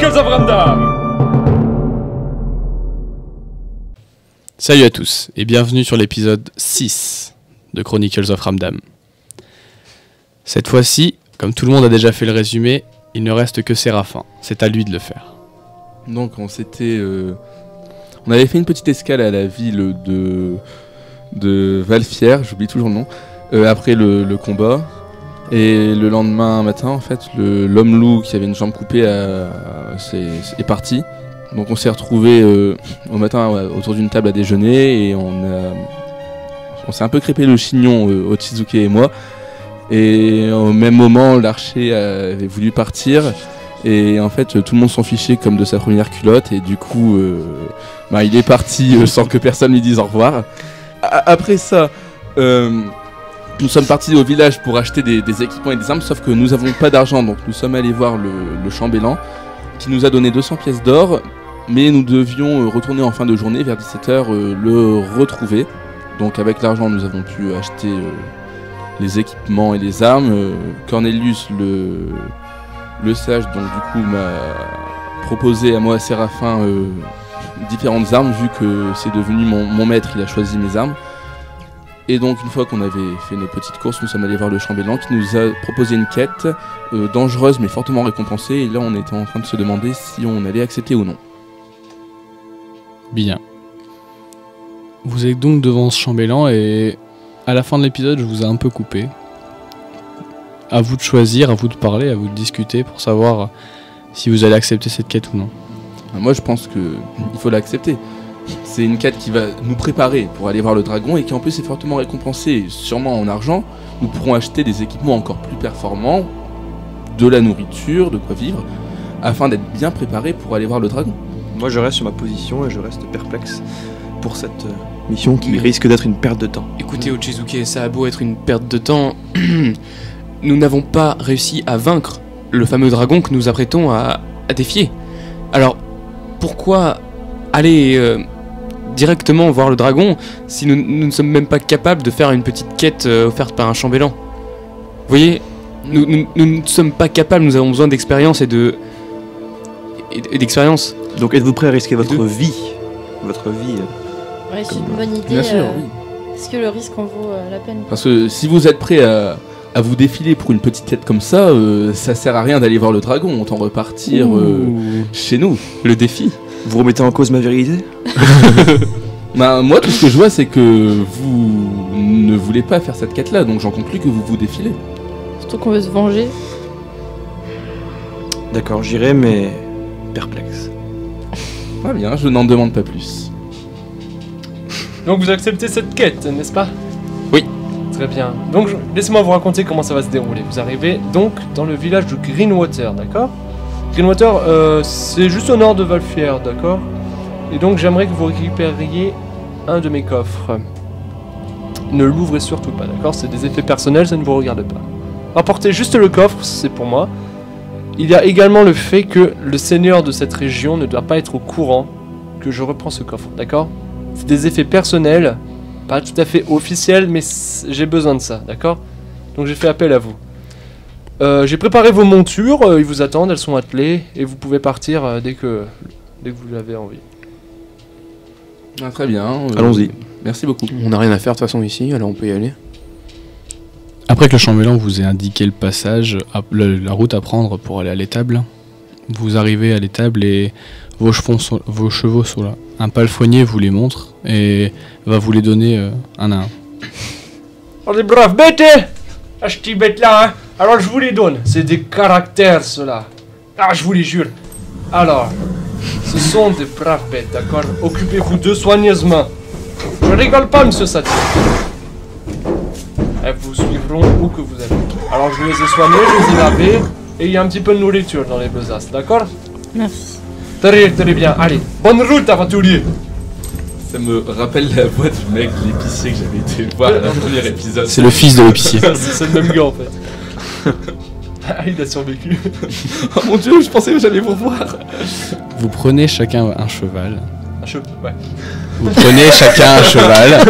Chronicles of Ramdam. Salut à tous et bienvenue sur l'épisode 6 de Chronicles of Ramdam. Cette fois-ci, comme tout le monde a déjà fait le résumé, il ne reste que Séraphin. C'est à lui de le faire. Donc on avait fait une petite escale à la ville de Valfière, j'oublie toujours le nom, après le combat. Et le lendemain matin, en fait, l'homme loup qui avait une jambe coupée est parti. Donc on s'est retrouvés au matin autour d'une table à déjeuner et on s'est un peu crêpé le chignon, Ochizuke et moi. Et au même moment, l'archer avait voulu partir et en fait tout le monde s'en fichait comme de sa première culotte et du coup il est parti sans que personne lui dise au revoir. Après ça, nous sommes partis au village pour acheter des équipements et des armes, sauf que nous n'avons pas d'argent, donc nous sommes allés voir le chambellan qui nous a donné 200 pièces d'or, mais nous devions retourner en fin de journée vers 17h le retrouver. Donc avec l'argent nous avons pu acheter les équipements et les armes. Cornelius le sage donc du coup m'a proposé à moi Séraphin différentes armes vu que c'est devenu mon maître, il a choisi mes armes. Et donc une fois qu'on avait fait nos petites courses, nous sommes allés voir le chambellan qui nous a proposé une quête dangereuse mais fortement récompensée. Et là on était en train de se demander si on allait accepter ou non. Bien. Vous êtes donc devant ce chambellan et à la fin de l'épisode je vous ai un peu coupé. À vous de choisir, à vous de parler, à vous de discuter pour savoir si vous allez accepter cette quête ou non. Moi je pense qu'il faut l'accepter. C'est une quête qui va nous préparer pour aller voir le dragon et qui en plus est fortement récompensée, sûrement en argent. Nous pourrons acheter des équipements encore plus performants, de la nourriture, de quoi vivre, afin d'être bien préparés pour aller voir le dragon. Moi je reste sur ma position et je reste perplexe pour cette mission qui risque d'être une perte de temps. Écoutez, Ochizuke, ça a beau être une perte de temps, nous n'avons pas réussi à vaincre le fameux dragon que nous apprêtons à défier. Alors, pourquoi aller directement voir le dragon si nous ne sommes même pas capables de faire une petite quête offerte par un chambellan? Vous voyez, nous ne sommes pas capables, nous avons besoin d'expérience et d'expérience. Donc êtes-vous prêt à risquer votre vie? Ouais, c'est une bonne idée. Bien sûr, oui. Est-ce que le risque en vaut la peine? Parce que si vous êtes prêt à vous défiler pour une petite quête comme ça, ça sert à rien d'aller voir le dragon, autant repartir chez nous. Le défi. Vous remettez en cause ma virilité? Moi tout ce que je vois c'est que vous ne voulez pas faire cette quête là, donc j'en conclus que vous vous défilez. Surtout qu'on veut se venger. D'accord, j'irai mais perplexe. Ah bien, je n'en demande pas plus. Donc vous acceptez cette quête, n'est-ce pas? Oui. Très bien. Donc laissez-moi vous raconter comment ça va se dérouler. Vous arrivez donc dans le village de Greenwater, d'accord? Greenwater, c'est juste au nord de Valfière, d'accord? Et donc j'aimerais que vous récupériez un de mes coffres. Ne l'ouvrez surtout pas, d'accord? C'est des effets personnels, ça ne vous regarde pas. Rapportez juste le coffre, c'est pour moi. Il y a également le fait que le seigneur de cette région ne doit pas être au courant que je reprends ce coffre, d'accord? C'est des effets personnels, pas tout à fait officiels, mais j'ai besoin de ça, d'accord? Donc j'ai fait appel à vous. J'ai préparé vos montures, ils vous attendent, elles sont attelées, et vous pouvez partir dès que vous l'avez envie. Ah, très bien. Allons-y. Merci beaucoup. On n'a rien à faire de toute façon ici, alors on peut y aller. Après que le chambellan vous ait indiqué le passage, la route à prendre pour aller à l'étable, vous arrivez à l'étable et vos chevaux sont là. Un palefrenier vous les montre et va vous les donner un à un. Oh les braves bêtes, ah, ces petites bêtes là, hein. Alors je vous les donne, c'est des caractères ceux-là. Ah je vous les jure. Alors, ce sont des braves bêtes, d'accord? Occupez-vous d'eux soigneusement. Je rigole pas, monsieur Satie. Elles vous suivront où que vous allez. Alors je les ai soignés, je les ai lavés, et il y a un petit peu de nourriture dans les besaces, d'accord? Merci. Très bien, allez, bonne route aventurier. Ça me rappelle la voix du mec de l'épicier que j'avais été voir dans le premier épisode. C'est le fils de l'épicier. C'est le même gars en fait. Ah, il a survécu. Oh mon dieu, je pensais que j'allais vous revoir. Vous prenez chacun un cheval. Ouais. Vous prenez chacun un cheval.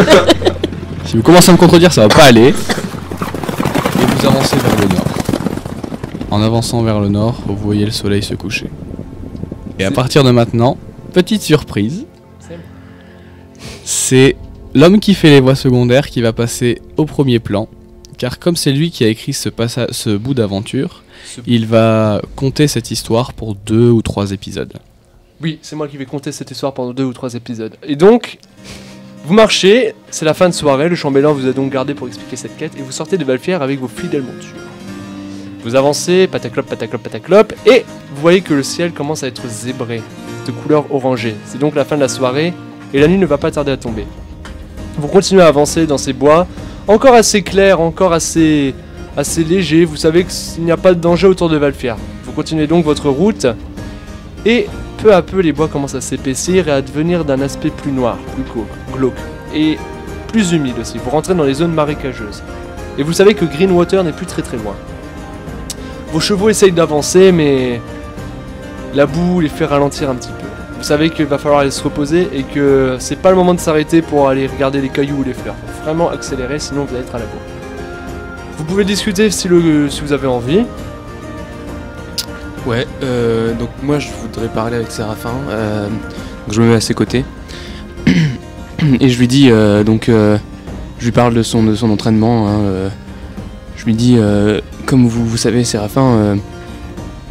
Si vous commencez à me contredire, ça va pas aller. Et vous avancez vers le nord. En avançant vers le nord, vous voyez le soleil se coucher. Et à partir de maintenant, petite surprise, c'est l'homme qui fait les voix secondaires qui va passer au premier plan. Car comme c'est lui qui a écrit ce bout d'aventure, il va compter cette histoire pour 2 ou 3 épisodes. Oui, c'est moi qui vais compter cette histoire pendant 2 ou 3 épisodes. Et donc, vous marchez, c'est la fin de soirée, le chambellan vous a donc gardé pour expliquer cette quête, et vous sortez de Valfière avec vos fidèles montures. Vous avancez, pataclop, pataclop, pataclop, et vous voyez que le ciel commence à être zébré, de couleur orangée. C'est donc la fin de la soirée, et la nuit ne va pas tarder à tomber. Vous continuez à avancer dans ces bois, encore assez clairs, encore assez légers, vous savez qu'il n'y a pas de danger autour de Valfière. Vous continuez donc votre route, et peu à peu les bois commencent à s'épaissir et à devenir d'un aspect plus noir, plus glauque, et plus humide aussi. Vous rentrez dans les zones marécageuses, et vous savez que Greenwater n'est plus très loin. Vos chevaux essayent d'avancer, mais la boue les fait ralentir un petit peu. Vous savez qu'il va falloir aller se reposer et que c'est pas le moment de s'arrêter pour aller regarder les cailloux ou les fleurs. Faut vraiment accélérer, sinon vous allez être à la bourre. Vous pouvez discuter si vous avez envie. Ouais, donc moi je voudrais parler avec Séraphin, donc je me mets à ses côtés. Et je lui dis, je lui parle de son entraînement. Je lui dis, comme vous savez Séraphin,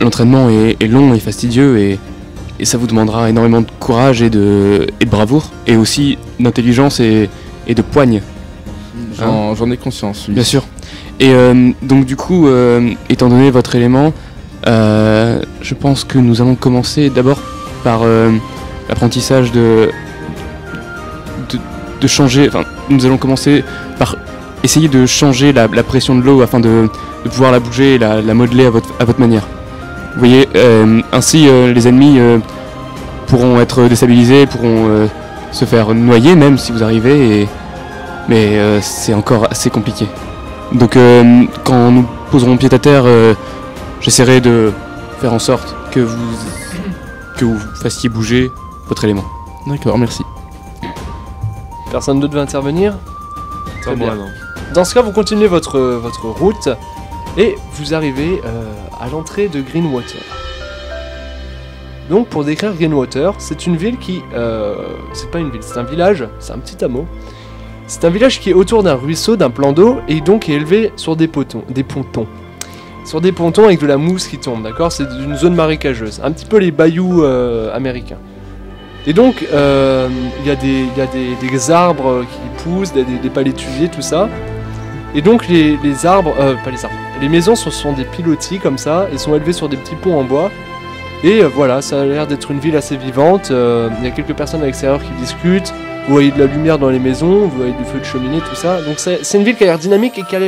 l'entraînement est long et fastidieux et ça vous demandera énormément de courage et de bravoure, et aussi d'intelligence et de poigne. J'en ai conscience, oui. Bien sûr. Et donc du coup, étant donné votre élément, je pense que nous allons commencer d'abord par l'apprentissage de changer. Enfin, nous allons commencer par essayer de changer la pression de l'eau afin de pouvoir la bouger et la modeler à votre manière. Vous voyez, ainsi les ennemis pourront être déstabilisés, pourront se faire noyer même si vous arrivez, mais c'est encore assez compliqué. Donc quand nous poserons pied à terre, j'essaierai de faire en sorte que vous fassiez bouger votre élément. D'accord, merci. Personne d'autre veut intervenir? Très bien. Non. Dans ce cas, vous continuez votre route et vous arrivez à l'entrée de Greenwater. Donc, pour décrire Greenwater, c'est une ville qui... c'est pas une ville, c'est un village, c'est un petit hameau. C'est un village qui est autour d'un ruisseau, d'un plan d'eau, et donc qui est élevé sur des pontons. Sur des pontons avec de la mousse qui tombe, d'accord? C'est une zone marécageuse, un petit peu les bayous américains. Et donc, il y a des arbres qui poussent, des palétuviers, tout ça. Et donc, les arbres, les maisons sont des pilotis comme ça, et sont élevées sur des petits ponts en bois. Et voilà, ça a l'air d'être une ville assez vivante. Il y a quelques personnes à l'extérieur qui discutent. Vous voyez de la lumière dans les maisons, vous voyez du feu de cheminée, tout ça. Donc c'est une ville qui a l'air dynamique et qui a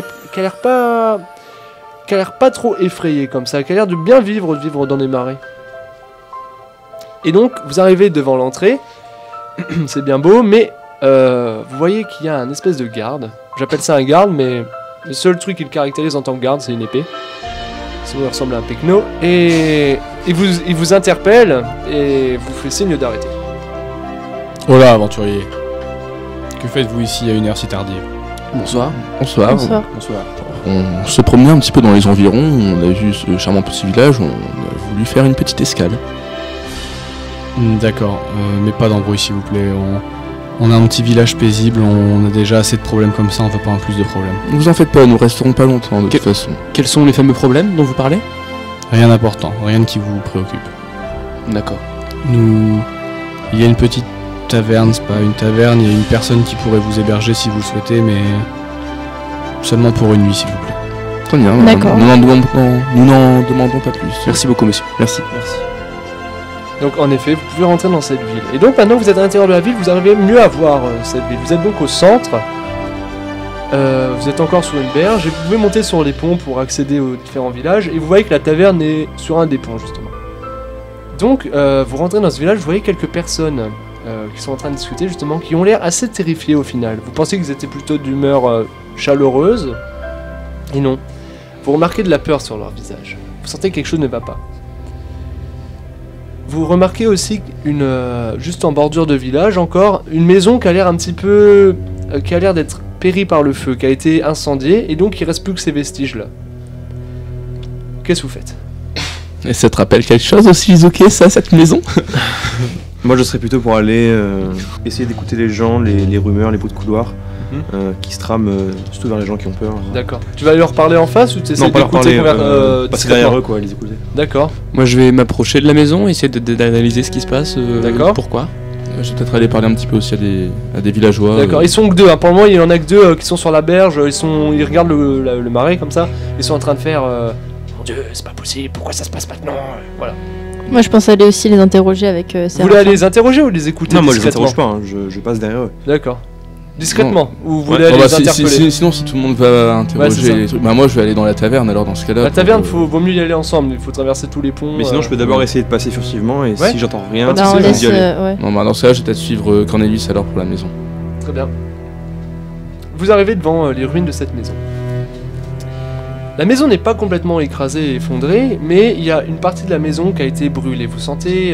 l'air pas trop effrayée comme ça, qui a l'air de bien vivre dans les marais. Et donc, vous arrivez devant l'entrée, c'est bien beau, mais vous voyez qu'il y a un espèce de garde. J'appelle ça un garde, mais le seul truc qui le caractérise en tant que garde, c'est une épée. Sinon, il ressemble à un pecno. Et il vous interpelle et vous fait signe d'arrêter. Oh là, aventurier. Que faites-vous ici à une heure si tardive? Bonsoir. Bonsoir. Bonsoir. On se promenait un petit peu dans les environs, on a vu ce charmant petit village, on a voulu faire une petite escale. D'accord, mais pas d'embrouille s'il vous plaît. On a un petit village paisible, on a déjà assez de problèmes comme ça, on veut pas en plus de problèmes. Ne vous en faites pas, nous resterons pas longtemps de toute façon. Quels sont les fameux problèmes dont vous parlez? Rien d'important, rien qui vous préoccupe. D'accord. Il y a une petite taverne, c'est pas une taverne, il y a une personne qui pourrait vous héberger si vous le souhaitez, mais seulement pour une nuit s'il vous plaît. Très bien, D'accord. nous n'en demandons pas plus. Merci beaucoup, monsieur. Merci. Donc en effet, vous pouvez rentrer dans cette ville. Et donc maintenant que vous êtes à l'intérieur de la ville, vous arrivez mieux à voir cette ville. Vous êtes donc au centre. Vous êtes encore sur une berge et vous pouvez monter sur les ponts pour accéder aux différents villages. Et vous voyez que la taverne est sur un des ponts justement. Donc vous rentrez dans ce village, vous voyez quelques personnes qui sont en train de discuter justement, qui ont l'air assez terrifiées au final. Vous pensez qu'ils étaient plutôt d'humeur chaleureuse. Et non. Vous remarquez de la peur sur leur visage. Vous sentez que quelque chose ne va pas. Vous remarquez aussi juste en bordure de village encore, une maison qui a l'air un petit peu... qui a l'air d'être périe par le feu, qui a été incendiée, et donc il reste plus que ces vestiges-là. Qu'est-ce que vous faites? Et ça te rappelle quelque chose aussi, Izuke, ça, cette maison? Moi, je serais plutôt pour aller essayer d'écouter les gens, les rumeurs, les bruits de couloir qui se trament, surtout vers les gens qui ont peur. D'accord. Tu vas leur parler en face ou tu essaies Non, pas leur d'écouter parler, passer derrière eux, quoi, les écouter. D'accord. Moi, je vais m'approcher de la maison, essayer d'analyser ce qui se passe. D'accord. Pourquoi? Je vais peut-être aller parler un petit peu aussi à des villageois. D'accord. Ils sont que deux. Hein. Pour le moment, il y en a que deux qui sont sur la berge. Ils regardent le marais comme ça. Ils sont en train de faire. Mon Dieu, c'est pas possible. Pourquoi ça se passe maintenant? Voilà. Moi, je pense aller aussi les interroger avec Vous voulez aller les interroger ou les écouter Non, moi, je les discrètement? interroge pas. Je passe derrière eux. D'accord. Discrètement. Ou vous Ouais. voulez aller Bon, bah, les interpeller? sinon, si tout le monde va interroger c'est ça. les trucs, bah moi je vais aller dans la taverne alors dans ce cas-là. La pour, taverne, vaut mieux y aller ensemble. Il faut traverser tous les ponts. Mais sinon, je peux d'abord essayer de passer furtivement et Ouais. si j'entends rien, Bah, Bah, on je vais laisse. y aller. Ouais. Non, bah dans ce cas-là, je vais peut-être suivre Cornelius alors pour la maison. Très bien. Vous arrivez devant les ruines de cette maison. La maison n'est pas complètement écrasée et effondrée, mais il y a une partie de la maison qui a été brûlée. Vous sentez,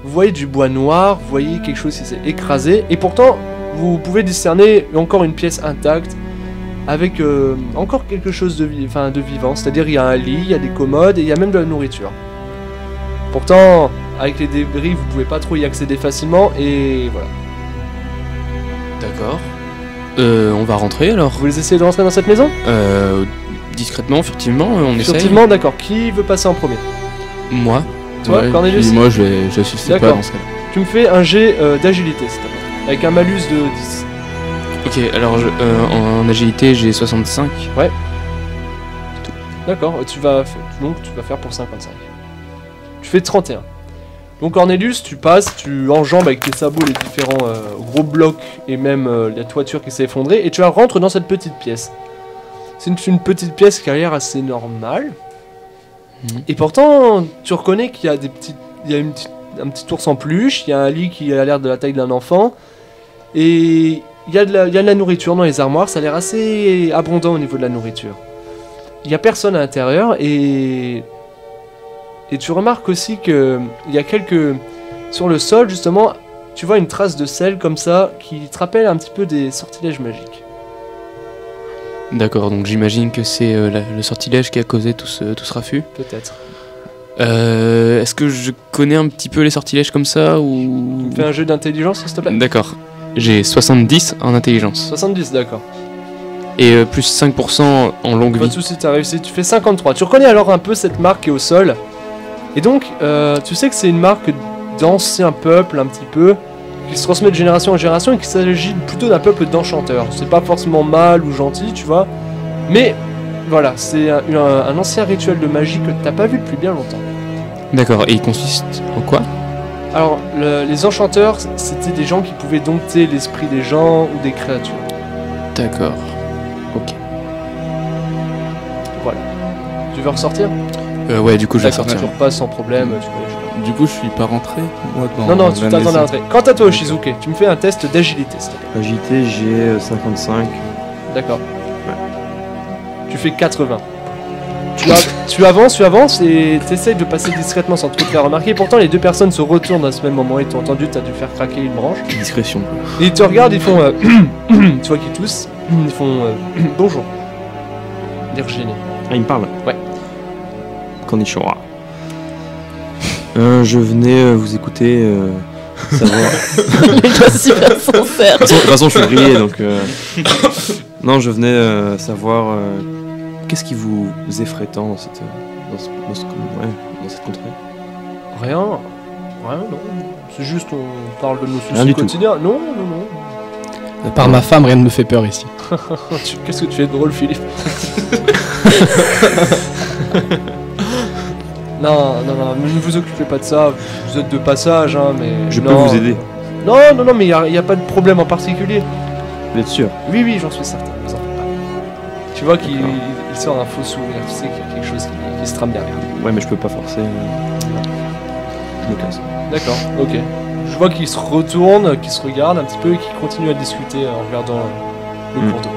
vous voyez du bois noir, vous voyez quelque chose qui s'est écrasé, et pourtant vous pouvez discerner encore une pièce intacte avec encore quelque chose de vivant. C'est-à-dire il y a un lit, il y a des commodes et il y a même de la nourriture. Pourtant, avec les débris, vous pouvez pas trop y accéder facilement et voilà. D'accord. On va rentrer alors. Vous voulez essayer de rentrer dans cette maison? Discrètement, furtivement, on essaye. Furtivement, d'accord. Qui veut passer en premier? Moi. Toi, Ouais, Cornelius? puis moi je vais suivre ses pas D'accord. dans ce cas-là. Tu me fais un jet d'agilité, s'il te plaît. Avec un malus de 10. Ok, alors en agilité, j'ai 65. D'accord, donc tu vas faire pour 55. Tu fais 31. Donc Cornelius, tu passes, tu enjambes avec tes sabots les différents gros blocs et même la toiture qui s'est effondrée et tu rentres dans cette petite pièce. C'est une petite pièce qui a l'air assez normale. Et pourtant, tu reconnais qu'il y a un petit ours en peluche, il y a un lit qui a l'air de la taille d'un enfant et il y a de la nourriture dans les armoires, ça a l'air assez abondant au niveau de la nourriture. Il n'y a personne à l'intérieur et tu remarques aussi que il y a sur le sol justement, tu vois une trace de sel comme ça qui te rappelle un petit peu des sortilèges magiques. D'accord, donc j'imagine que c'est le sortilège qui a causé tout ce raffut. Peut-être. Est-ce que je connais un petit peu les sortilèges comme ça ou... Fais un jeu d'intelligence s'il te plaît. D'accord. J'ai 70 en intelligence. 70, d'accord. Et plus 5% en longue Pas de vie. soucis, t'as réussi. Tu fais 53. Tu reconnais alors un peu cette marque qui est au sol. Et donc, tu sais que c'est une marque d'ancien peuple un petit peu, qui se transmet de génération en génération et qu'il s'agit plutôt d'un peuple d'enchanteurs. C'est pas forcément mal ou gentil, tu vois. Mais voilà, c'est un ancien rituel de magie que t'as pas vu depuis bien longtemps. D'accord, et il consiste en quoi? Alors, les enchanteurs, c'était des gens qui pouvaient dompter l'esprit des gens ou des créatures. D'accord. Voilà. Tu veux ressortir? Ouais, du coup je vais D'accord, sortir. tu repasses sans problème. Tu peux... Du coup, je suis pas rentré moi dans Non, non, la tu t'attends maison. à rentrer. Quant à toi, Shizuke, tu me fais un test d'agilité, s'il te plaît. Agilité, j'ai 55. D'accord. Tu fais 80. Tu avances et t'essayes de passer discrètement sans trop te faire remarquer. Pourtant, les deux personnes se retournent à ce même moment et t'ont entendu, t'as dû faire craquer une branche. Discrétion, quoi. Et ils te regardent, ils font... tu vois qu'ils toussent. Ils font... bonjour. L'air gêné. Ah, il me parle? Ouais. Konnichiwa. Je venais vous écouter, savoir... Il est pas super sincère. De toute façon, je suis grillé, donc... Non, je venais savoir... Qu'est-ce qui vous effraie tant dans cette contrée? Rien, non. C'est juste, on parle de nos Rien soucis du tout. quotidiens. Non, non, non. Par ma femme, rien ne me fait peur ici. Qu'est-ce que tu fais de drôle, Philippe? Non, ne vous occupez pas de ça. Vous êtes de passage, hein, mais... Je peux non. vous aider, Non, mais il n'y a pas de problème en particulier. vous êtes sûr? Oui, j'en suis certain, vous en faites pas. Tu vois qu'il D'accord. il sort un faux sourire, tu sais qu'il y a quelque chose qui se trame derrière. Ouais, mais je peux pas forcer. Je me casse. D'accord, ok. Je vois qu'il se retourne, qu'il se regarde un petit peu et qu'il continue à discuter en regardant le cours d'eau.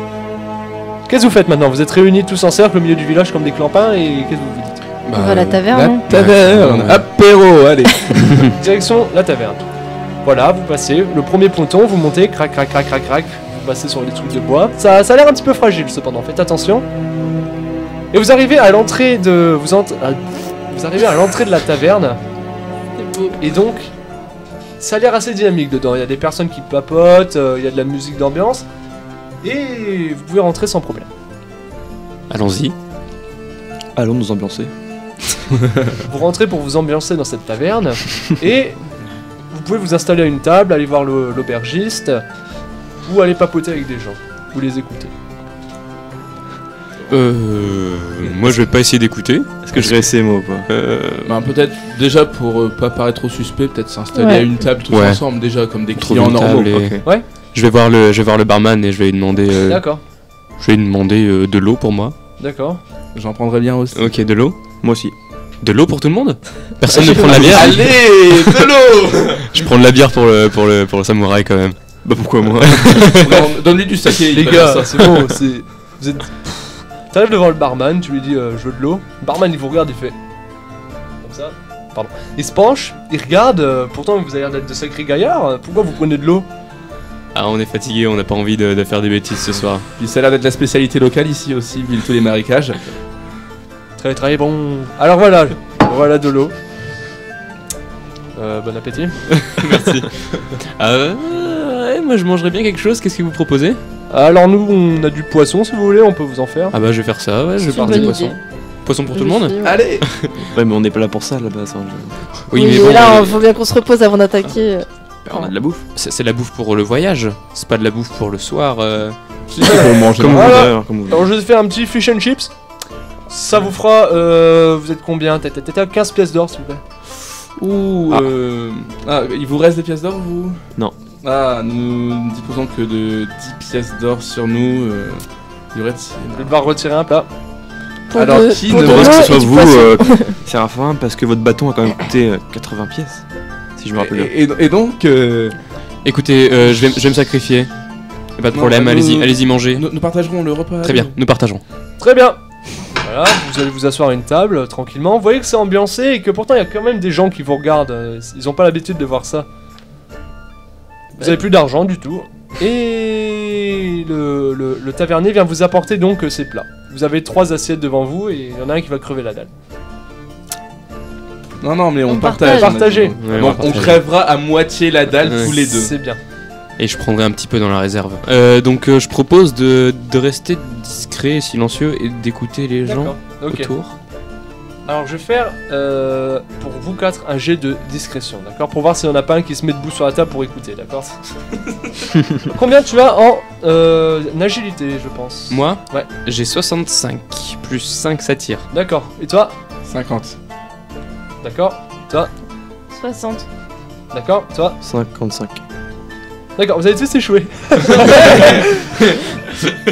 Qu'est-ce que vous faites maintenant? Vous êtes réunis tous en cercle au milieu du village comme des clampins et qu'est-ce que vous dites? On va à la taverne, La non taverne, Ouais. apéro, allez. Direction la taverne. Voilà, vous passez le premier ponton, vous montez, crac, vous passez sur les trucs de bois. Ça a l'air un petit peu fragile cependant, faites attention. Et vous arrivez à l'entrée de... vous arrivez à l'entrée de la taverne. C'est beau. Et donc, ça a l'air assez dynamique dedans. Il y a des personnes qui papotent, il y a de la musique d'ambiance. Et vous pouvez rentrer sans problème. Allons-y. Allons nous ambiancer. Vous rentrez pour vous ambiancer dans cette taverne. Et vous pouvez vous installer à une table, aller voir l'aubergiste. Ou aller papoter avec des gens. Ou les écouter. Moi je vais pas essayer d'écouter. Est-ce que je vais essayer moi ou pas Ben, peut-être déjà pour pas paraître trop suspect, peut-être s'installer Ouais. à une table tous Ouais. ensemble déjà comme des Trouver clients une normaux. table et- quoi. Ok. Je vais voir le barman et je vais lui demander D'accord, de l'eau pour moi. d'accord. J'en prendrais bien aussi. Ok, de l'eau. Moi aussi. De l'eau pour tout le monde. Personne ne prend de la bière. Allez, de l'eau. Je prends de la bière pour le samouraï quand même. Bah pourquoi moi Non, donne-lui du saké. Les il va gars, faire ça. c'est bon, c'est... Vous êtes... T'arrives devant le barman, tu lui dis je veux de l'eau. Le barman il vous regarde, il fait... Comme ça. Pardon. Il se penche, il regarde, pourtant vous avez l'air d'être de sacrés gaillards, pourquoi vous prenez de l'eau? Ah, on est fatigué, on n'a pas envie de faire des bêtises ce soir. Puis ça a l'air d'être la spécialité locale ici aussi, vu tous les marécages. Très très bon. Alors voilà, voilà de l'eau. Bon appétit. Merci. Ouais, moi je mangerais bien quelque chose, qu'est-ce que vous proposez? Alors nous on a du poisson si vous voulez, on peut vous en faire. Ah bah je vais faire ça, ouais, je vais C'est partir une bonne poisson. idée. Poisson pour tout le monde? Oui, ouais. Allez. Ouais mais on n'est pas là pour ça là-bas. Ça, Oui, mais mais bon, là, il faut bien qu'on se repose avant d'attaquer. on a de la bouffe. c'est la bouffe pour le voyage, c'est pas de la bouffe pour le soir. On mange comme vous Voilà. voudrez, comme vous voulez. Alors je vais faire un petit fish and chips. Ça vous fera... vous êtes combien? T'as 15 pièces d'or s'il vous plaît. Ouh, ah, il vous reste des pièces d'or, vous? Non. Ah, nous ne disposons que de 10 pièces d'or sur nous. Il y aurait... Je vais devoir retirer un plat. Pour Alors, de- qui pour ne de voit l'eau que ce et soit du vous, poisson. Séraphin, parce que votre bâton a quand même coûté 80 pièces. Si je me rappelle bien. Et donc, Écoutez, je vais me sacrifier. Pas de Non, problème, bah, allez-y, nous- allez-y manger. nous partagerons le repas. Très bien, nous partageons. Très bien. Voilà, vous allez vous asseoir à une table tranquillement. Vous voyez que c'est ambiancé et que pourtant il y a quand même des gens qui vous regardent. Ils ont pas l'habitude de voir ça. Vous avez plus d'argent du tout. Et le tavernier vient vous apporter donc ses plats. Vous avez 3 assiettes devant vous et il y en a un qui va crever la dalle. Non, mais on On partage. partage. Partagez. Ouais, Donc on partage. crèvera à moitié la dalle Ouais. tous les deux. C'est bien. Et je prendrai un petit peu dans la réserve. Donc je propose de rester discret et silencieux et d'écouter les gens D'accord. Ok. autour. Alors je vais faire pour vous 4 un jet de discrétion, d'accord? Pour voir s'il n'y en a pas un qui se met debout sur la table pour écouter, d'accord? Combien tu as en agilité, je pense? Moi, Ouais. j'ai 65, plus 5 ça tire. D'accord. Et toi? 50. D'accord. Toi? 60. D'accord. Toi? 55. D'accord. Vous avez tous échoué.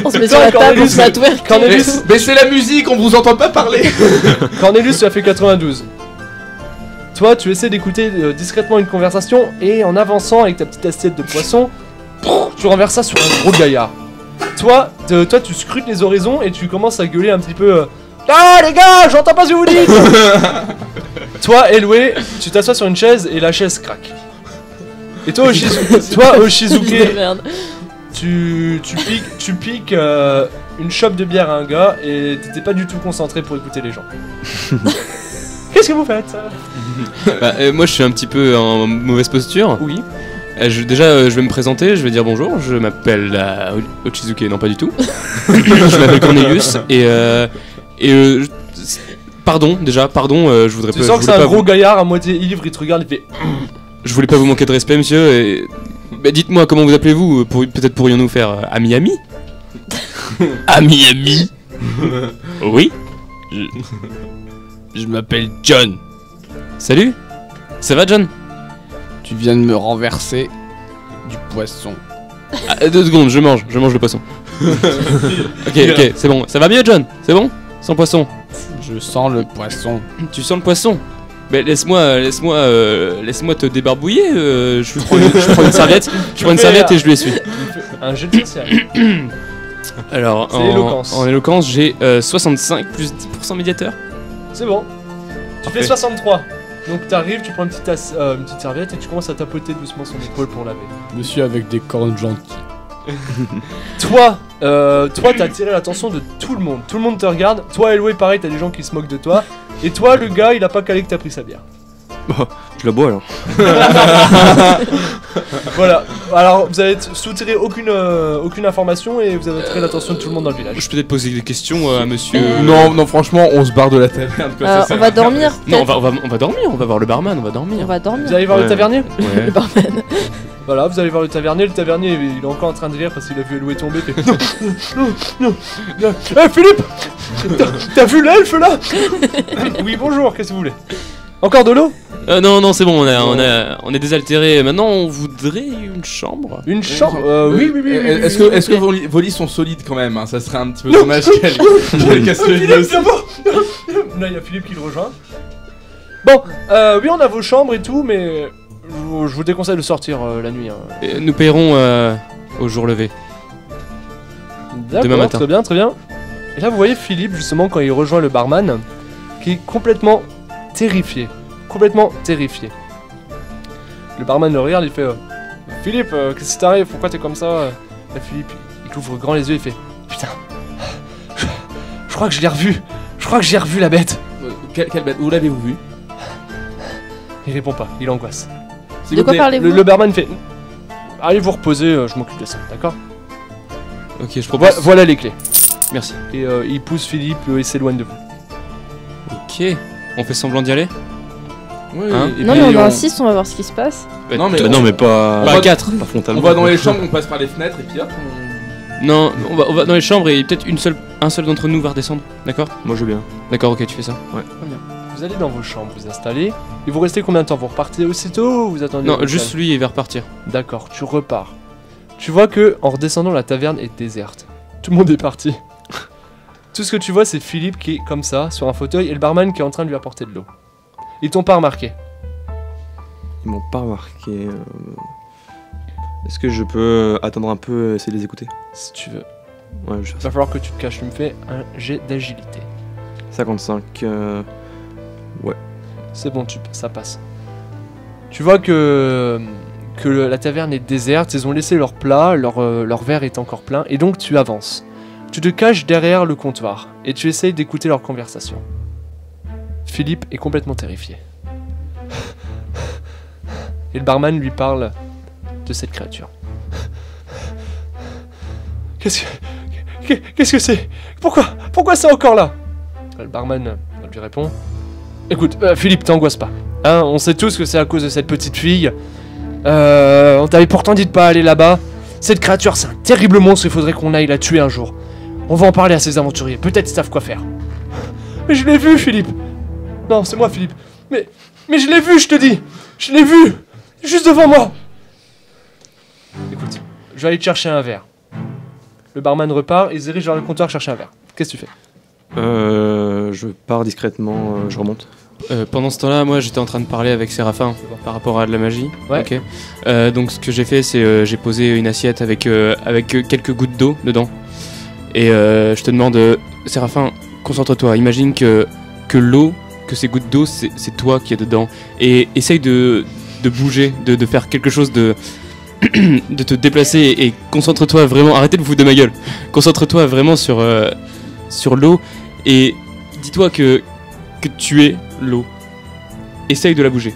On se met Toi, sur la table, on Cornelius, se met à twerker. Cornelius, Baissez la musique, on vous entend pas parler. Cornelius, tu as fait 92. Toi, tu essaies d'écouter discrètement une conversation et en avançant avec ta petite assiette de poisson, tu renverses ça sur un gros gaillard. Toi, tu scrutes les horizons et tu commences à gueuler un petit peu. Ah les gars, j'entends pas ce que vous dites. Toi, Eloué, tu t'assois sur une chaise et la chaise craque. Et toi, Oshizuke, Merde. tu piques une chope de bière à un gars et t'étais pas du tout concentré pour écouter les gens. Qu'est-ce que vous faites? Moi je suis un petit peu en mauvaise posture. Oui. Déjà je vais me présenter, je vais dire bonjour, je m'appelle Ochizuke, non pas du tout. Je m'appelle Cornelius pardon, je voudrais Tu pas... sens je que c'est voulais un pas gros vous- gaillard à moitié ivre, il te regarde, il fait. Je voulais pas vous manquer de respect, monsieur, et... Bah, dites-moi, comment vous appelez-vous? Peut-être pourrions-nous faire ami-ami? Ami-ami? Oui? Je m'appelle John. Salut? Ça va, John? Tu viens de me renverser du poisson. Ah, 2 secondes, je mange le poisson. Ok, c'est bon. Ça va mieux, John? C'est bon? Sans poisson. Je sens le poisson. Tu sens le poisson? Mais laisse-moi te débarbouiller. Je prends une serviette. Je prends une serviette et je lui essuie. Un jeu de social. Alors, C'est éloquence. en éloquence, j'ai 65 plus 10% médiateur. C'est bon. Tu fais Parfait. 63. Donc t'arrives, tu prends une petite serviette et tu commences à tapoter doucement son épaule pour laver. Monsieur avec des cornes gentilles. Toi, t'as attiré l'attention de tout le monde. Tout le monde te regarde. Toi, Eloé, pareil, t'as des gens qui se moquent de toi. Et toi, le gars, il a pas calé que t'as pris sa bière. Je la bois alors. Voilà. Alors, vous avez soutiré aucune information et vous avez attiré l'attention de tout le monde dans le village. Je peux peut-être poser des questions à monsieur. Non, franchement, on se barre de la taverne. quoi, ça sert On va à rien. dormir. Non, on peut-être. va dormir, on va voir le barman, on va On dormir. va dormir. Vous allez voir le Ouais. tavernier. Ouais. Le barman. Voilà, vous allez voir le tavernier il est encore en train de rire parce qu'il a vu Eloé tomber. Il fait, non. Eh Philippe, t'as vu l'elfe là? Oui, bonjour, qu'est-ce que vous voulez? Encore de l'eau? Non, c'est bon, on est désaltéré. Maintenant, on voudrait une chambre. Une chambre? Oui. Est-ce que vos lits sont solides quand même hein? Ça serait un petit peu dommage qu'elle casse le lit Philippe, aussi. c'est bon. Là, il y a Philippe qui le rejoint. Bon, oui, on a vos chambres et tout, mais je vous déconseille de sortir la nuit. Hein. Nous paierons au jour levé. D'accord, matin. très bien. Et là, vous voyez Philippe, justement, quand il rejoint le barman, qui est complètement terrifié. Le barman le regarde, il fait Philippe, qu'est-ce qui t'arrive? Pourquoi t'es comme ça? Là, Philippe, il ouvre grand les yeux, il fait putain, je crois que je l'ai revu. Je crois que j'ai revu la bête. Quelle bête? Où l'avez-vous vu? Il répond pas, il angoisse. De quoi parlez-vous? Le barman fait allez vous reposer, je m'occupe de ça, d'accord? Ok, je propose. Voilà les clés. Merci. Et il pousse Philippe et s'éloigne de vous. Ok, on fait semblant d'y aller. Oui, Hein? et Non, puis mais on insiste, on va voir ce qui se passe. Non, mais Non, mais pas. Bah, 4. Pas frontalement. on va dans les chambres, on passe par les fenêtres et puis hop. Non, on va dans les chambres et peut-être un seul d'entre nous va redescendre. D'accord? Moi, je veux bien. D'accord, ok, tu fais ça. Vous allez dans vos chambres, vous installez. Et vous restez combien de temps? Vous repartez aussitôt ou vous attendez? Non, le juste week-end lui, il va repartir. D'accord, tu repars. Tu vois que en redescendant, la taverne est déserte. Tout le monde est parti. Tout ce que tu vois, c'est Philippe qui est comme ça, sur un fauteuil, et le barman qui est en train de lui apporter de l'eau. Ils t'ont pas remarqué. Ils m'ont pas remarqué. Est-ce que je peux attendre un peu, essayer de les écouter? Si tu veux. Ouais, je vais Il faire va falloir que tu te caches. Tu me fais un jet d'agilité. ça. 55. C'est bon, ça passe. Tu vois que la taverne est déserte, ils ont laissé leur plat, leur verre est encore plein, et donc tu avances. Tu te caches derrière le comptoir, et tu essayes d'écouter leur conversation. Philippe est complètement terrifié. Et le barman lui parle de cette créature. Qu'est-ce que c'est? Pourquoi c'est encore là? Le barman lui répond. Écoute, Philippe, t'angoisses pas. Hein, on sait tous que c'est à cause de cette petite fille. On t'avait pourtant dit de pas aller là-bas. Cette créature, c'est un terrible monstre, il faudrait qu'on aille la tuer un jour. On va en parler à ces aventuriers, peut-être ils savent quoi faire. Mais je l'ai vu, Philippe. Non, c'est moi, Philippe. Mais je l'ai vu, je te dis. Je l'ai vu. Juste devant moi. Écoute, je vais aller te chercher un verre. Le barman repart et se dirige vers le comptoir chercher un verre. Qu'est-ce que tu fais? Je pars discrètement, je remonte. Pendant ce temps-là, moi j'étais en train de parler avec Séraphin par rapport à de la magie. Ouais. Ok. Donc ce que j'ai fait, c'est j'ai posé une assiette avec quelques gouttes d'eau dedans. Et je te demande, Séraphin, concentre-toi. Imagine que l'eau, que ces gouttes d'eau, c'est toi qui es dedans. Et essaye de bouger, de faire quelque chose de de te déplacer et concentre-toi vraiment. Arrêtez de vous foutre de ma gueule. Concentre-toi vraiment sur l'eau et dis-toi que tu es l'eau. Essaye de la bouger.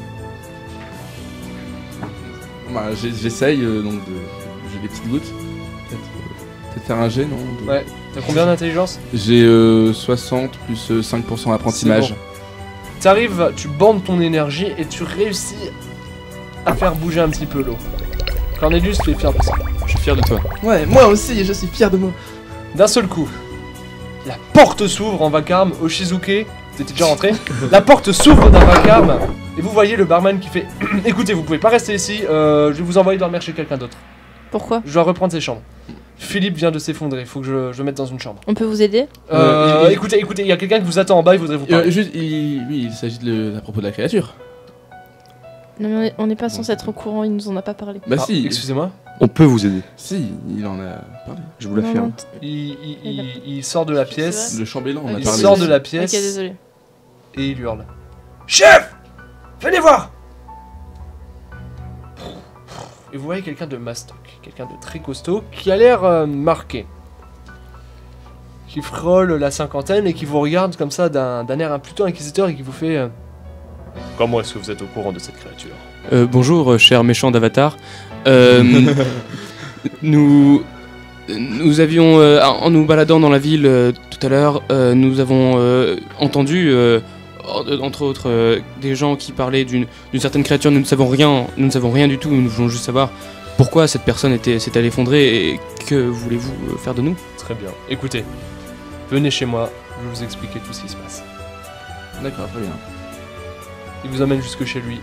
Bah, j'essaye donc j'ai des petites gouttes. Peut-être faire un jet, non? Ouais. T'as combien d'intelligence? J'ai 60 plus 5% apprentissage. C'est bon. T'arrives, tu bandes ton énergie et tu réussis à faire bouger un petit peu l'eau. Cornelius, tu es fier de ça. Je suis fier de toi. Ouais, moi aussi, je suis fier de moi. D'un seul coup, la porte s'ouvre en vacarme. Oshizuke, t'étais déjà rentré. La porte s'ouvre d'un vacarme et vous voyez le barman qui fait écoutez, vous pouvez pas rester ici, je vais vous envoyer dormir chez quelqu'un d'autre. Pourquoi? Je dois reprendre ses chambres. Philippe vient de s'effondrer, faut que je le mette dans une chambre. On peut vous aider? Écoutez, il y a quelqu'un qui vous attend en bas, il voudrait vous parler. Juste, il s'agit à propos de la créature. Non, mais on n'est pas censé être au courant, il nous en a pas parlé. Bah Ah, si, excusez-moi. On peut vous aider. si, il en a parlé. Je vous Non, l'affirme. non, Il sort de la pièce, Le chambellan, on a Ok. il parlé. sort de la Ok, pièce désolé. et il hurle. Chef! Venez voir! et vous voyez quelqu'un de mastoc, quelqu'un de très costaud, qui a l'air marqué. Qui frôle la cinquantaine et qui vous regarde comme ça d'un air plutôt inquisiteur et qui vous fait comment est-ce que vous êtes au courant de cette créature? Bonjour, cher méchant d'Avatar. Nous avions, en nous baladant dans la ville tout à l'heure, nous avons entendu, entre autres, des gens qui parlaient d'une certaine créature. Nous ne savons rien du tout. Nous voulons juste savoir pourquoi cette personne s'est allée effondrer et que voulez-vous faire de nous? Très bien. Écoutez, venez chez moi, je vais vous expliquer tout ce qui se passe. D'accord, très bien. Il vous emmène jusque chez lui.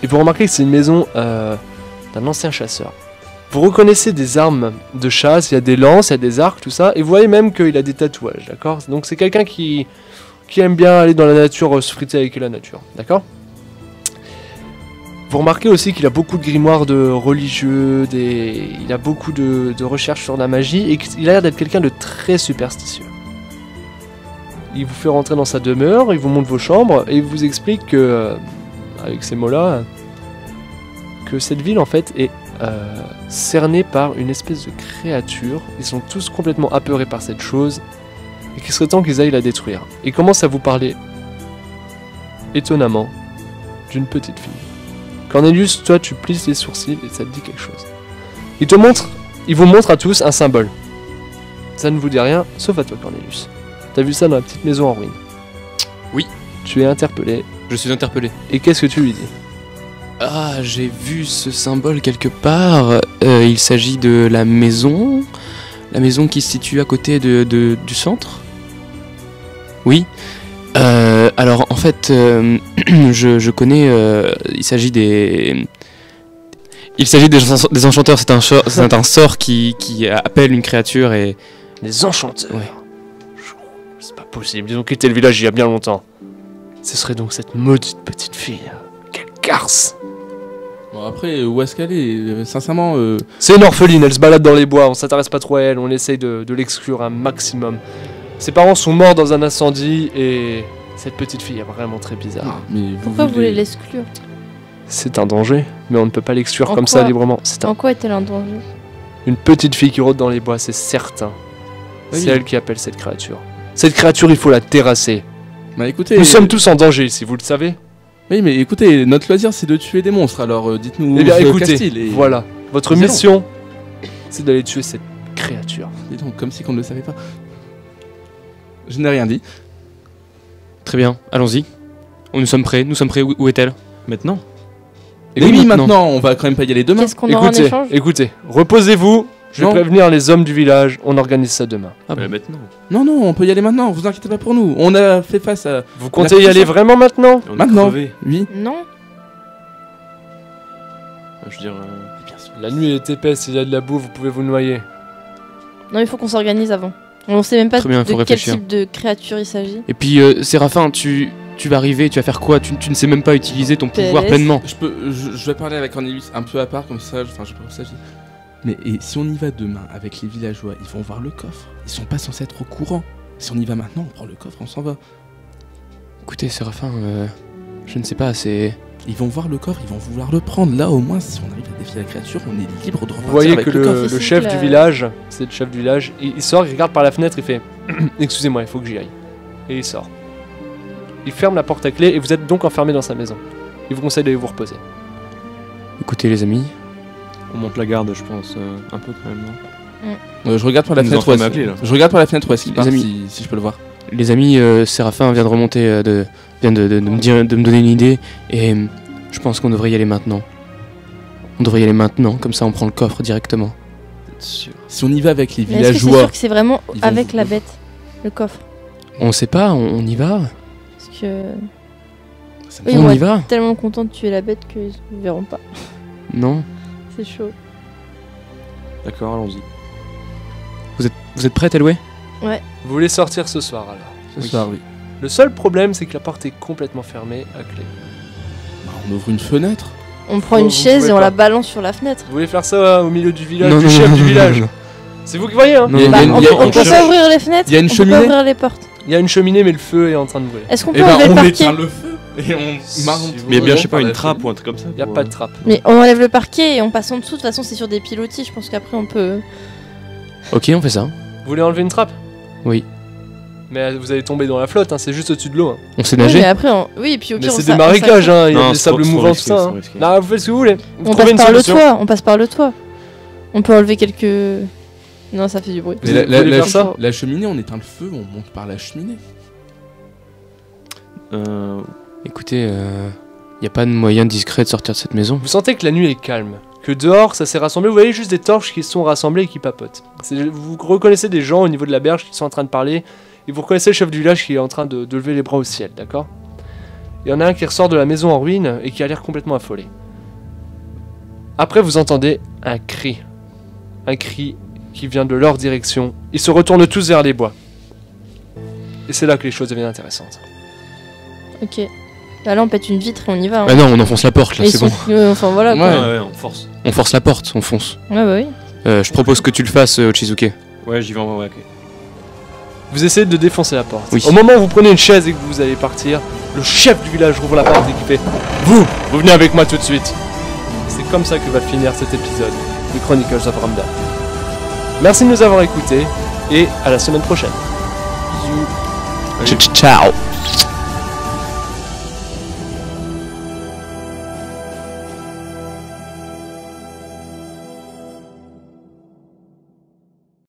Et vous remarquez que c'est une maison d'un ancien chasseur. Vous reconnaissez des armes de chasse, il y a des lances, il y a des arcs, tout ça. Et vous voyez même qu'il a des tatouages, d'accord? Donc c'est quelqu'un qui aime bien aller dans la nature, se friter avec la nature, d'accord? Vous remarquez aussi qu'il a beaucoup de grimoires de religieux, il a beaucoup de recherches sur la magie, et qu'il a l'air d'être quelqu'un de très superstitieux. Il vous fait rentrer dans sa demeure, il vous montre vos chambres, et il vous explique que, avec ces mots-là, que cette ville en fait est cernée par une espèce de créature. Ils sont tous complètement apeurés par cette chose, et qu'il serait temps qu'ils aillent la détruire. Il commence à vous parler, étonnamment, d'une petite fille. Cornelius, toi tu plisses les sourcils et ça te dit quelque chose. Il vous montre à tous un symbole. Ça ne vous dit rien, sauf à toi Cornelius. T'as vu ça dans la petite maison en ruine? Oui. Tu es interpellé. Je suis interpellé. Et qu'est-ce que tu lui dis? Ah, j'ai vu ce symbole quelque part. Il s'agit de la maison qui se situe à côté du centre. Oui. Alors en fait, je connais. Il s'agit des enchanteurs. C'est un sort qui appelle une créature et. Les enchanteurs. Ouais. C'est pas possible. Ils ont quitté le village il y a bien longtemps. Ce serait donc cette maudite petite fille. Quelle garce! Bon, après, où est-ce qu'elle est? Sincèrement, C'est une orpheline, elle se balade dans les bois, on s'intéresse pas trop à elle, on essaye de l'exclure un maximum. Ses parents sont morts dans un incendie et cette petite fille est vraiment très bizarre. mais Pourquoi vous voulez l'exclure? C'est un danger, mais on ne peut pas l'exclure En comme quoi ça librement. C'est En quoi est-elle un danger? une petite fille qui rôde dans les bois, c'est certain. Oui. C'est elle qui appelle cette créature. Cette créature, il faut la terrasser. Bah écoutez, Nous sommes tous en danger ici, vous le savez? Oui, mais écoutez, notre loisir c'est de tuer des monstres, alors dites-nous. Eh bien écoutez, Castille, et- voilà. Votre Nous allons. mission, c'est d'aller tuer cette créature. Dis donc, comme si qu'on ne le savait pas. Je n'ai rien dit. Très bien, allons-y. Nous sommes prêts. Où est-elle? Maintenant? Et oui, maintenant, on va quand même pas y aller demain. Qu'est-ce qu'on aura en échange? Écoutez, reposez-vous. Je vais Non. prévenir les hommes du village, on organise ça demain. Ah bon. Maintenant. Non, non, on peut y aller maintenant, vous inquiétez pas pour nous. On a fait face à. Vous comptez y aller vraiment maintenant? On est Maintenant. crevé. Oui. Non? Je veux dire, La nuit est épaisse, il y a de la boue, vous pouvez vous noyer. Non, il faut qu'on s'organise avant. On sait même pas Très bien, de faut quel réfléchir. type de créature il s'agit. Et puis, Séraphin, tu vas arriver, tu vas faire quoi? Tu ne sais même pas utiliser ton pouvoir PLS. pleinement. Je vais parler avec Cornelius un peu à part, comme ça, enfin, je sais pas où ça dit. Mais et si on y va demain avec les villageois, ils vont voir le coffre. Ils sont pas censés être au courant. Si on y va maintenant, on prend le coffre, on s'en va. Écoutez, Séraphin, je ne sais pas, c'est... Ils vont voir le coffre, ils vont vouloir le prendre. Là, au moins, si on arrive à défier la créature, on est libre de repartir Vous voyez avec que le coffre. le Ici, chef là. du village, c'est le chef du village, il sort, il regarde par la fenêtre, il fait excusez-moi, il faut que j'y aille. Et il sort. Il ferme la porte à clé et vous êtes donc enfermé dans sa maison. Il vous conseille d'aller vous reposer. Écoutez, les amis, on monte la garde, je pense, un peu quand même. Non Je regarde par la Ils nous fenêtre ont où fait est-ce ma clé, là. Je regarde par la fenêtre où est-ce qu'il Les part, amis. si je peux le voir. les amis, Séraphin vient de remonter, vient de me donner une idée, et je pense qu'on devrait y aller maintenant. On devrait y aller maintenant, comme ça on prend le coffre directement. Peut-être sûr. Si on y va avec les Mais est-ce que c'est villageois, sûr que c'est vraiment ils vont avec vous- la bête, le coffre? On sait pas, on y va. Parce que ça me Oui, on ouais. y va. tellement content de tuer la bête qu'ils ne verront pas. Non. C'est chaud. D'accord, allons-y. Vous êtes prêts, Eloué? Vous voulez sortir ce soir alors? ce soir, oui. Le seul problème, c'est que la porte est complètement fermée à clé. Bah, on ouvre une fenêtre. On prend Oh, une vous chaise pouvez et on pas. la balance sur la fenêtre. Vous voulez faire ça au milieu du village, Non, du non, chef non, du non, village? non, non. C'est vous qui voyez, hein? Non, Il y a- Bah, il y a- on il y a peut une pas cheminée. ouvrir les fenêtres. Il y a une On peut cheminée. pas ouvrir les portes. Il y a une cheminée, mais le feu est en train de brûler. Est-ce qu'on Eh peut ben, enlever le on parquet? éteint le feu. Et on marche. Mais bien, je sais pas, une trappe ou un truc comme ça. Il n'y a pas de trappe. Mais on enlève le parquet et on passe en dessous. De toute façon, c'est sur des pilotis. Je pense qu'après, on peut. Ok, on fait ça. Vous voulez enlever une trappe? Oui. Mais vous allez tomber dans la flotte, hein, c'est juste au-dessus de l'eau. Hein. On sait Oui, nager. mais après, oui, et puis au Mais pire, c'est des marécages, hein, il y a Non, des c'est sables trop mouvants, tout risqué, ça. c'est Hein. trop risqué. Non, vous faites ce que vous voulez. Vous On trouvez passe une par le solution. toit. On passe par le toit. On peut enlever quelques. Non, ça fait du bruit. Mais Vous voulez faire ça? la cheminée, on éteint le feu, on monte par la cheminée. Écoutez, y a pas de moyen discret de sortir de cette maison. Vous sentez que la nuit est calme, que dehors ça s'est rassemblé, vous voyez juste des torches qui sont rassemblées et qui papotent. Vous reconnaissez des gens au niveau de la berge qui sont en train de parler, et vous reconnaissez le chef du village qui est en train de lever les bras au ciel, d'accord? Il y en a un qui ressort de la maison en ruine et qui a l'air complètement affolé. Après vous entendez un cri qui vient de leur direction. Ils se retournent tous vers les bois. Et c'est là que les choses deviennent intéressantes. Ok. Bah là, on pète une vitre et on y va. Hein. Ah non, on enfonce la porte là, Et c'est ils bon. sont- enfin voilà quoi. Ouais. Ouais, on force. On force la porte, on fonce. Ouais, bah oui. Je propose que tu le fasses, Chizuke. Ouais, j'y vais en vrai, ok. Vous essayez de défoncer la porte. Oui. Au moment où vous prenez une chaise et que vous allez partir, le chef du village ouvre la porte et qui fait vous venez avec moi tout de suite. C'est comme ça que va finir cet épisode de Chronicles of Ramda. Merci de nous avoir écoutés et à la semaine prochaine. Bisous. Ciao.